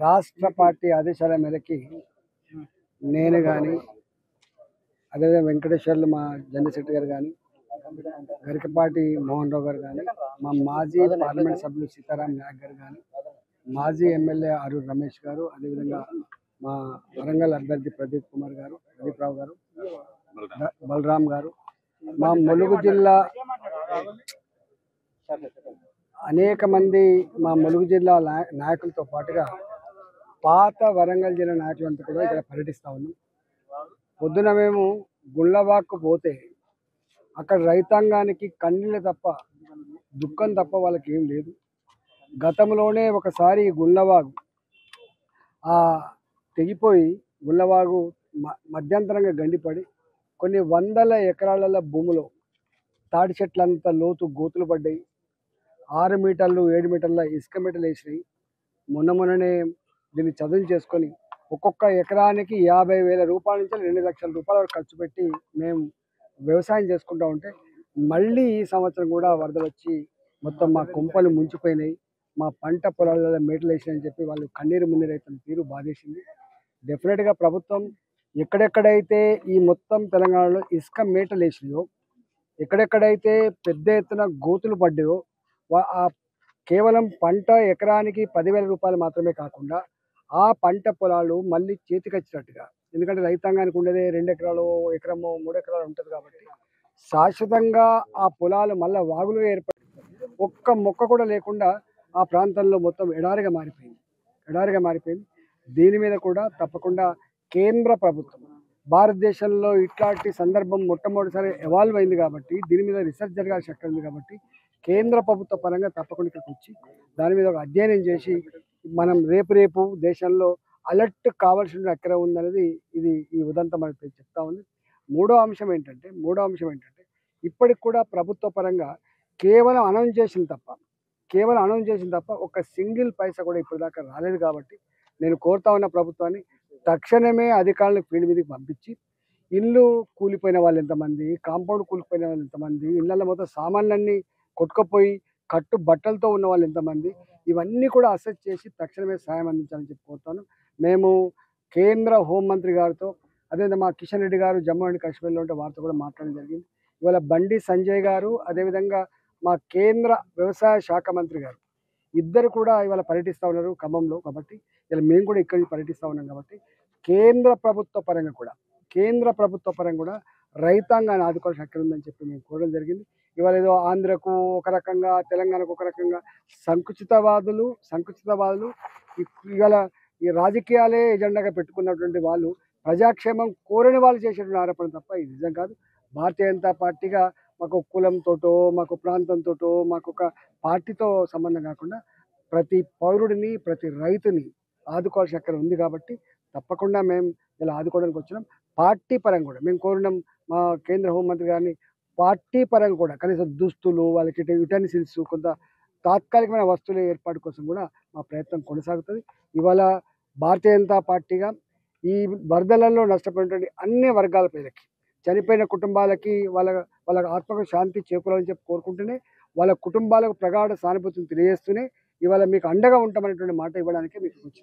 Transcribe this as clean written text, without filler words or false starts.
రాష్ట్ర పార్టీ ఆదేశాల మేరకి నేను కానీ అదేవిధంగా వెంకటేశ్వర్లు మా జనరల్ సెక్రటరీ గారు కానీ గరికపాటి మోహన్ రావు గారు కానీ మా మాజీ పార్లమెంట్ సభ్యులు సీతారాం నాయక్ గారు కానీ మాజీ ఎమ్మెల్యే ఆరూరు రమేష్ గారు అదేవిధంగా మా వరంగల్ అభ్యర్థి ప్రదీప్ కుమార్ గారు ప్రదీప్ రావు గారు బలరాం గారు మా ములుగు జిల్లా అనేక మంది మా ములుగు జిల్లా నాయకులతో పాటుగా పాత వరంగల్ జిల్లా నాయకులంతా కూడా ఇక్కడ పర్యటిస్తూ ఉన్నాం. పొద్దున మేము గుళ్ళవాకు పోతే అక్కడ రైతాంగానికి కన్నీళ్ళు తప్ప దుఃఖం తప్ప వాళ్ళకి ఏం లేదు. గతంలోనే ఒకసారి గుళ్ళవాగు తెగిపోయి గుళ్ళవాగు మధ్యంతరంగా గండిపడి కొన్ని వందల ఎకరాల భూమిలో తాడి చెట్లంతా లోతు గోతులు పడ్డాయి. 6 మీటర్లు 7 మీటర్ల ఇసుక మీటర్లు వేసినాయి. మొన్ననే దీన్ని చదువు చేసుకొని ఒక్కొక్క ఎకరానికి 50,000 రూపాయల నుంచి 2 లక్షల రూపాయలు ఖర్చు పెట్టి మేము వ్యవసాయం చేసుకుంటూ ఉంటే మళ్ళీ ఈ సంవత్సరం కూడా వరద వచ్చి మొత్తం మా కుంపలు ముంచిపోయినాయి. మా పంట పొలాలలో మేటలు వేసినాయని చెప్పి వాళ్ళు కన్నీరు మున్నీరైతున్న తీరు బాధేసింది. డెఫినెట్గా ప్రభుత్వం ఎక్కడెక్కడైతే ఈ మొత్తం తెలంగాణలో ఇసుక మేటలు వేసినాయో, ఎక్కడెక్కడైతే పెద్ద ఎత్తున గోతులు పడ్డాయో కేవలం పంట ఎకరానికి 10,000 రూపాయలు మాత్రమే కాకుండా ఆ పంట పొలాలు మళ్ళీ చేతికొచ్చినట్టుగా, ఎందుకంటే రైతాంగానికి ఉండేదే 2 ఎకరాలు ఎకరమో 3 ఎకరాలు ఉంటుంది కాబట్టి శాశ్వతంగా ఆ పొలాలు మళ్ళీ వాగులు ఏర్పడి ఒక్క మొక్క కూడా లేకుండా ఆ ప్రాంతంలో మొత్తం ఎడారిగా మారిపోయింది. దీని మీద కూడా తప్పకుండా కేంద్ర ప్రభుత్వం భారతదేశంలో ఇట్లాంటి సందర్భం మొట్టమొదటిసారి ఎవాల్వ్ అయింది కాబట్టి దీని మీద రీసెర్చ్ జరగాల్సిన శక్తి ఉంది కాబట్టి కేంద్ర ప్రభుత్వ పరంగా తప్పకుండా ఇక్కడికి వచ్చి దాని మీద ఒక అధ్యయనం చేసి మనం రేపు దేశంలో అలర్ట్ కావాల్సిన ఎక్కడ ఉందనేది ఈ ఉదంతం మనకి చెప్తా ఉంది. మూడో అంశం ఏంటంటే ఇప్పటికి కూడా ప్రభుత్వ పరంగా కేవలం అనౌన్స్ చేసిన తప్ప ఒక సింగిల్ పైసా కూడా ఇప్పటిదాకా రాలేదు. కాబట్టి నేను కోరుతా ఉన్న ప్రభుత్వాన్ని తక్షణమే అధికారులను ఫీల్డ్ మీదకి పంపించి ఇల్లు కూలిపోయిన వాళ్ళు ఎంతమంది, కాంపౌండ్ కూలిపోయిన వాళ్ళు ఎంతమంది, ఇళ్ళల్లో మొత్తం సామాన్లన్నీ కొట్టుకుపోయి కట్టు బట్టలతో ఉన్న వాళ్ళు ఎంతమంది, ఇవన్నీ కూడా అసెస్ చేసి తక్షణమే సాయం అందించాలని చెప్పి కోరుతాను. మేము కేంద్ర హోంమంత్రి గారితో అదేవిధంగా మా కిషన్ రెడ్డి గారు జమ్మూ అండ్ కాశ్మీర్లో ఉంటే వారితో కూడా మాట్లాడడం జరిగింది. ఇవాళ బండి సంజయ్ గారు అదేవిధంగా మా కేంద్ర వ్యవసాయ శాఖ మంత్రి గారు ఇద్దరు కూడా ఇవాళ పర్యటిస్తూ ఉన్నారు ఖమ్మంలో. కాబట్టి ఇలా మేము కూడా ఇక్కడి పర్యటిస్తూ ఉన్నాం కాబట్టి కేంద్ర ప్రభుత్వ పరంగా కూడా రైతాంగాన్ని ఆదుకోవాల్సిన శక్తి ఉందని చెప్పి మేము కోరడం జరిగింది. ఇవాళ ఏదో ఆంధ్రకు ఒక రకంగా తెలంగాణకు ఒక రకంగా సంకుచితవాదులు ఇవాళ ఈ రాజకీయాలే ఎజెండాగా పెట్టుకున్నటువంటి వాళ్ళు ప్రజాక్షేమం కోరని వాళ్ళు చేసేటువంటి ఆరోపణ తప్ప ఇది నిజం కాదు. భారతీయ జనతా పార్టీగా మాకు కులంతోటో మాకు ప్రాంతంతోటో మాకు ఒక పార్టీతో సంబంధం కాకుండా ప్రతి పౌరుడిని ప్రతి రైతుని ఆదుకోవాల్సిన శక్తి ఉంది కాబట్టి తప్పకుండా మేము ఇలా ఆదుకోవడానికి వచ్చినాం. పార్టీ పరంగా కూడా మేము కోరినాం మా కేంద్ర హోంమంత్రి గారిని పార్టీ పరంగా కూడా కనీసం దుస్తులు వాళ్ళకి యుటెన్సిల్స్ కొంత తాత్కాలికమైన వస్తువుల ఏర్పాటు కోసం కూడా మా ప్రయత్నం కొనసాగుతుంది. ఇవాళ భారతీయ జనతా పార్టీగా ఈ వరదలలో నష్టపోయినటువంటి అన్ని వర్గాల ప్రజలకి చనిపోయిన కుటుంబాలకి వాళ్ళ ఆత్మకు శాంతి చేకూరాలని చెప్పి కోరుకుంటూనే వాళ్ళ కుటుంబాలకు ప్రగాఢ సానుభూతిని తెలియజేస్తూనే ఇవాళ మీకు అండగా ఉంటామనేటువంటి మాట ఇవ్వడానికి మీకు వచ్చింది.